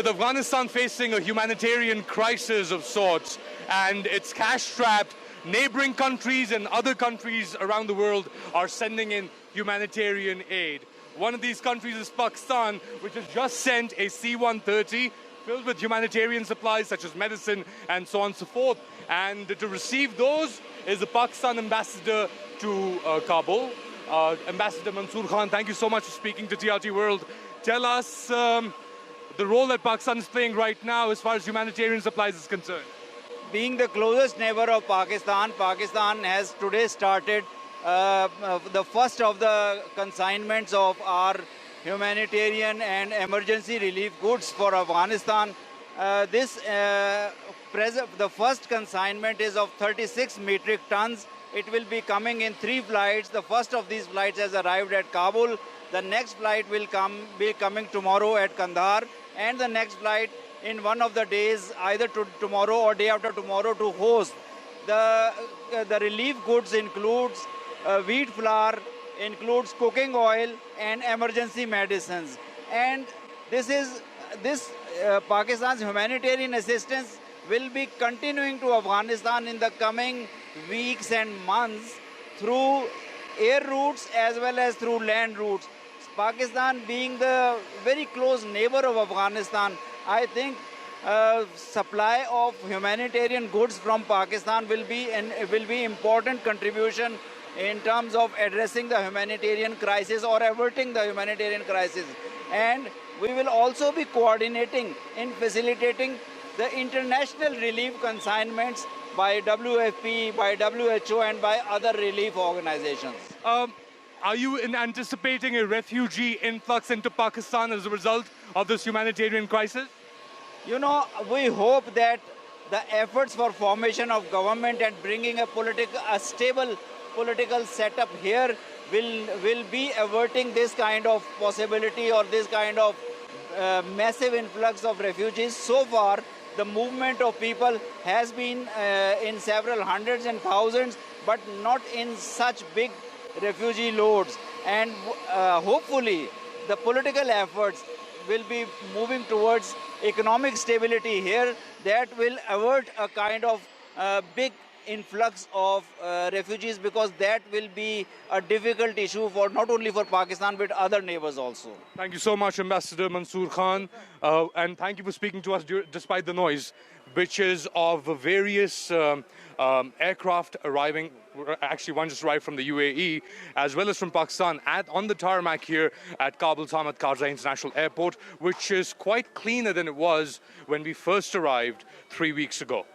With Afghanistan facing a humanitarian crisis of sorts and it's cash-strapped, neighboring countries and other countries around the world are sending in humanitarian aid. One of these countries is Pakistan, which has just sent a C-130 filled with humanitarian supplies such as medicine and so on and so forth. And to receive those is the Pakistan ambassador to Kabul, Ambassador Mansoor Khan. Thank you so much for speaking to TRT World. Tell us the role that Pakistan is playing right now as far as humanitarian supplies is concerned. Being the closest neighbor of Pakistan, Pakistan has today started the first of the consignments of our humanitarian and emergency relief goods for Afghanistan. The first consignment is of 36 metric tons. It will be coming in 3 flights. The first of these flights has arrived at Kabul. The next flight will be coming tomorrow at Kandahar, and the next flight in one of the days, either tomorrow or day after tomorrow, to host. The relief goods includes wheat flour, includes cooking oil and emergency medicines. And Pakistan's humanitarian assistance will be continuing to Afghanistan in the coming weeks and months through air routes as well as through land routes. Pakistan being the very close neighbor of Afghanistan, I think supply of humanitarian goods from Pakistan will be important contribution in terms of addressing the humanitarian crisis or averting the humanitarian crisis. And we will also be coordinating in facilitating the international relief consignments by WFP, by WHO and by other relief organizations. Are you anticipating a refugee influx into Pakistan as a result of this humanitarian crisis? You know, we hope that the efforts for formation of government and bringing a stable political setup here will be averting this kind of possibility or this kind of massive influx of refugees. So far, the movement of people has been in several hundreds and thousands, but not in such big refugee loads. And hopefully, the political efforts will be moving towards economic stability here that will avert a kind of big influx of refugees, because that will be a difficult issue for not only for Pakistan but other neighbors also. Thank you so much, Ambassador Mansoor Khan, and thank you for speaking to us despite the noise, which is of various aircraft arriving. Actually, one just arrived from the UAE as well as from Pakistan on the tarmac here at Kabul's Hamid Karzai International Airport, which is quite cleaner than it was when we first arrived 3 weeks ago.